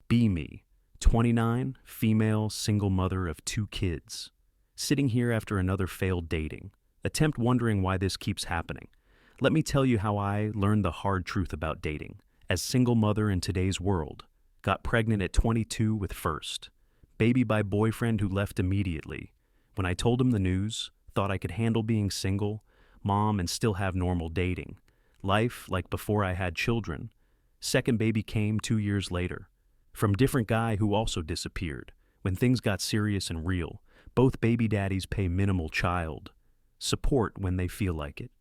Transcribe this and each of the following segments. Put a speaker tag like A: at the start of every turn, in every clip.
A: Be me, 29, female, single mother of 2 kids. Sitting here after another failed dating. Attempt wondering why this keeps happening. Let me tell you how I learned the hard truth about dating. As single mother in today's world. Got pregnant at 22 with first. Baby by boyfriend who left immediately. When I told him the news, thought I could handle being single, mom, and still have normal dating. Life like before I had children. Second baby came 2 years later. From different guy who also disappeared. When things got serious and real, both baby daddies pay minimal child support when they feel like it.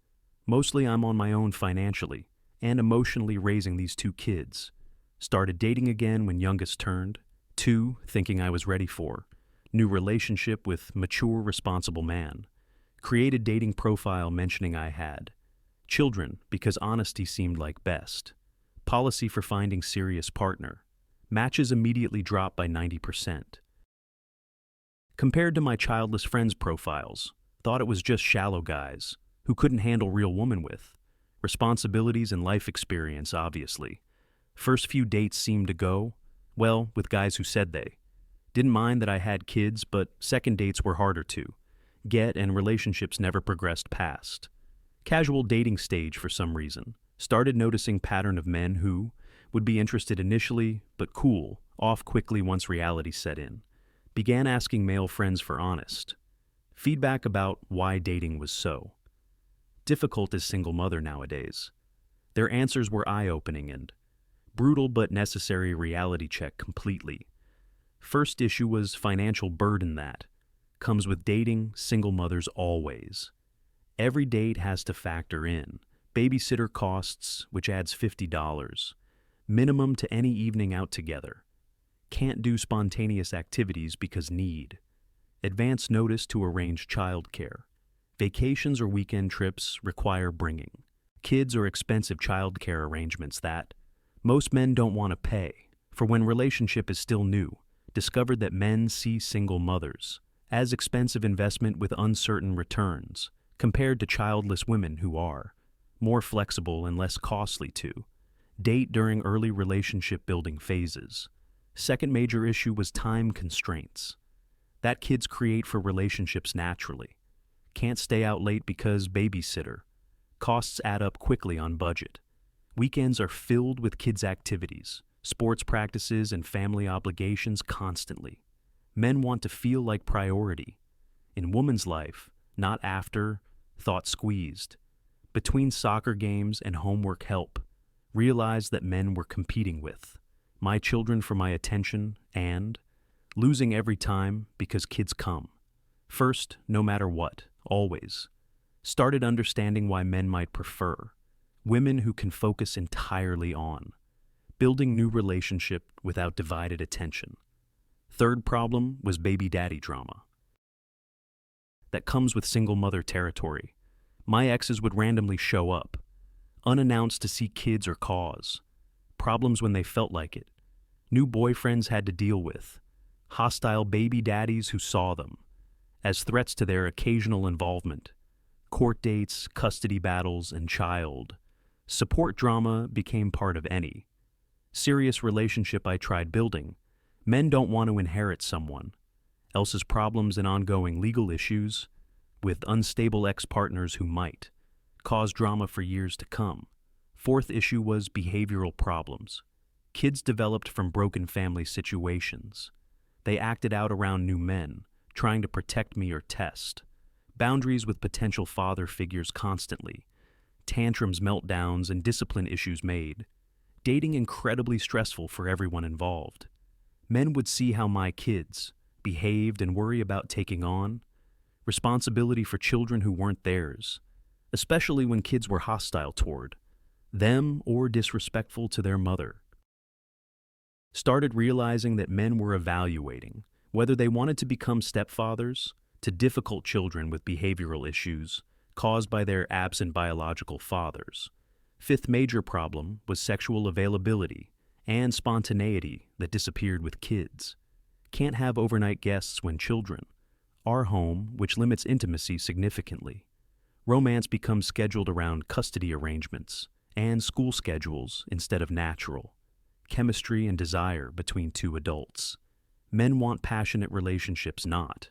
A: Mostly I'm on my own financially and emotionally raising these 2 kids. Started dating again when youngest turned. 2, thinking I was ready for. New relationship with mature, responsible man. Created dating profile mentioning I had. Children because honesty seemed like best. Policy for finding serious partner. Matches immediately dropped by 90%. Compared to my childless friends' profiles, thought it was just shallow guys who couldn't handle real woman with. Responsibilities and life experience, obviously. First few dates seemed to go, well, with guys who said they. Didn't mind that I had kids, but second dates were harder to get and relationships never progressed past. Casual dating stage for some reason. Started noticing pattern of men who would be interested initially, but cool, off quickly once reality set in. Began asking male friends for honest feedback about why dating was so difficult as single mother nowadays. Their answers were eye-opening and brutal but necessary reality check completely. First issue was financial burden that comes with dating single mothers always. Every date has to factor in babysitter costs, which adds $50, minimum to any evening out together. Can't do spontaneous activities because need. Advance notice to arrange childcare. Vacations or weekend trips require bringing. Kids or expensive childcare arrangements that most men don't want to pay. For when relationship is still new, discovered that men see single mothers as expensive investment with uncertain returns compared to childless women who are more flexible and less costly to date during early relationship building phases. Second major issue was time constraints that kids create for relationships naturally. Can't stay out late because babysitter. Costs add up quickly on budget. Weekends are filled with kids' activities, sports practices, and family obligations constantly. Men want to feel like priority. In woman's life, not after, thought squeezed. Between soccer games and homework help, realized that men were competing with my children for my attention and losing every time because kids come. First, no matter what, always. Started understanding why men might prefer women who can focus entirely on building new relationship without divided attention. Third problem was baby daddy drama that comes with single mother territory. My exes would randomly show up, unannounced to see kids or cause. Problems when they felt like it. New boyfriends had to deal with. Hostile baby daddies who saw them as threats to their occasional involvement. Court dates, custody battles, and child support drama became part of any serious relationship I tried building. Men don't want to inherit someone else's problems and ongoing legal issues with unstable ex-partners who might cause drama for years to come. Fourth issue was behavioral problems. Kids developed from broken family situations. They acted out around new men, trying to protect me or test. Boundaries with potential father figures constantly. Tantrums, meltdowns, and discipline issues made. Dating incredibly stressful for everyone involved. Men would see how my kids behaved and worry about taking on responsibility for children who weren't theirs, especially when kids were hostile toward them or disrespectful to their mother. Started realizing that men were evaluating whether they wanted to become stepfathers to difficult children with behavioral issues caused by their absent biological fathers. Fifth major problem was sexual availability and spontaneity that disappeared with kids. Can't have overnight guests when children are home, which limits intimacy significantly. Romance becomes scheduled around custody arrangements and school schedules instead of natural. chemistry and desire between two adults. Men want passionate relationships, not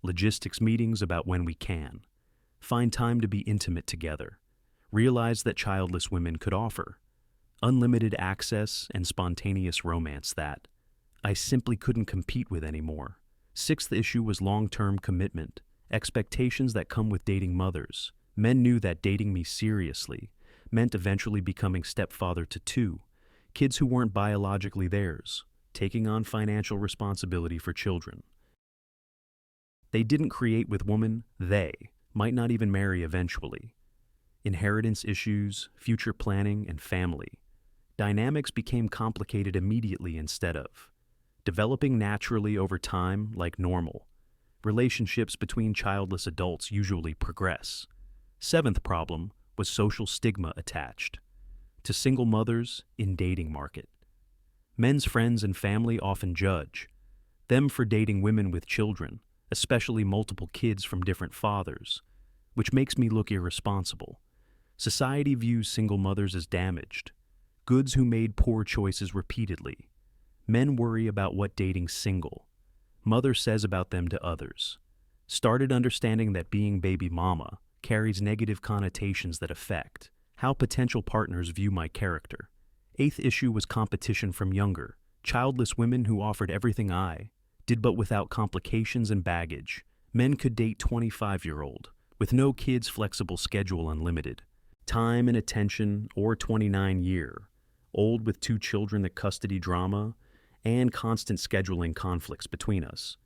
A: logistics meetings about when we can. Find time to be intimate together. Realize that childless women could offer unlimited access and spontaneous romance that I simply couldn't compete with anymore. Sixth issue was long-term commitment, expectations that come with dating mothers. Men knew that dating me seriously meant eventually becoming stepfather to two kids who weren't biologically theirs, taking on financial responsibility for children. They didn't create with woman, they might not even marry eventually. Inheritance issues, future planning, and family dynamics became complicated immediately instead of developing naturally over time like normal. Relationships between childless adults usually progress. Seventh problem was social stigma attached to single mothers in dating market. Men's friends and family often judge them for dating women with children, especially multiple kids from different fathers, which makes me look irresponsible. Society views single mothers as damaged goods who made poor choices repeatedly. Men worry about what dating single mother says about them to others. Started understanding that being baby mama carries negative connotations that affect how potential partners view my character. Eighth issue was competition from younger, childless women who offered everything I did but without complications and baggage. Men could date 25-year-old with no kids, flexible schedule, unlimited time and attention, or 29-year-old with two children, the custody drama, and constant scheduling conflicts between us.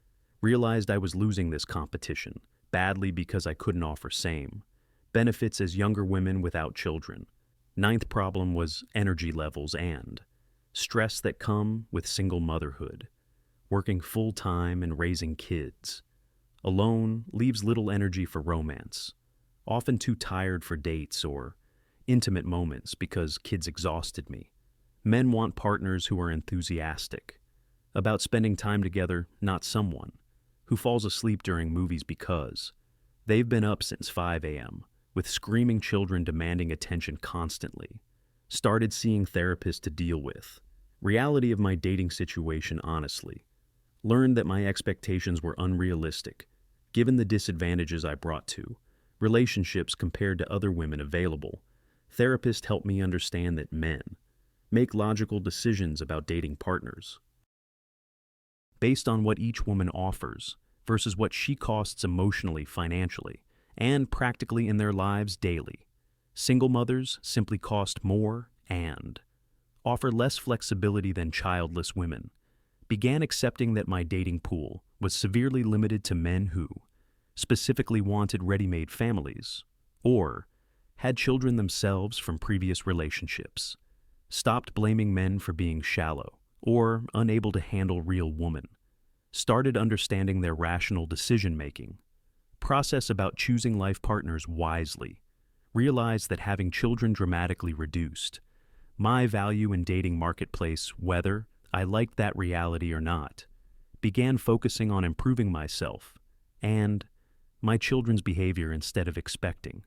A: Realized I was losing this competition badly because I couldn't offer same benefits as younger women without children. Ninth problem was energy levels and stress that come with single motherhood. Working full-time and raising kids alone leaves little energy for romance, often too tired for dates or intimate moments because kids exhausted me. Men want partners who are enthusiastic about spending time together, not someone who falls asleep during movies because they've been up since 5 a.m. with screaming children demanding attention constantly. Started seeing therapists to deal with reality of my dating situation honestly. Learned that my expectations were unrealistic, given the disadvantages I brought to relationships compared to other women available. Therapists helped me understand that men make logical decisions about dating partners based on what each woman offers versus what she costs emotionally, financially, and practically in their lives daily. Single mothers simply cost more and offer less flexibility than childless women. Began accepting that my dating pool was severely limited to men who specifically wanted ready-made families or had children themselves from previous relationships. Stopped blaming men for being shallow or unable to handle real woman. Started understanding their rational decision-making process about choosing life partners wisely. Realized that having children dramatically reduced my value in dating marketplace, whether I liked that reality or not. Began focusing on improving myself and my children's behavior instead of expecting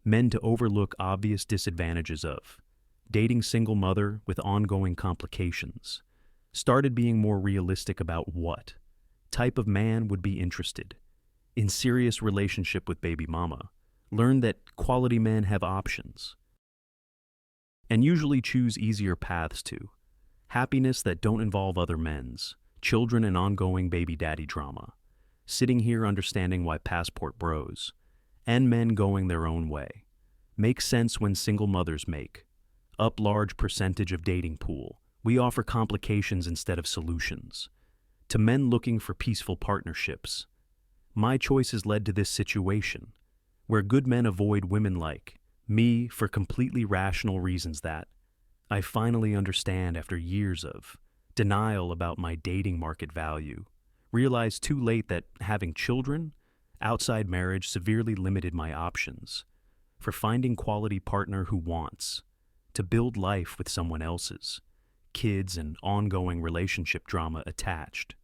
A: men to overlook obvious disadvantages of dating single mother with ongoing complications. Started being more realistic about what type of man would be interested in serious relationship with baby mama. Learned that quality men have options and usually choose easier paths to happiness that don't involve other men's children and ongoing baby daddy drama. Sitting here understanding why passport bros and men going their own way makes sense when single mothers make up large percentage of dating pool. We offer complications instead of solutions to men looking for peaceful partnerships. My choices led to this situation where good men avoid women like me for completely rational reasons that I finally understand after years of denial about my dating market value. Realized too late that having children outside marriage severely limited my options for finding quality partner who wants to build life with someone else's kids and ongoing relationship drama attached.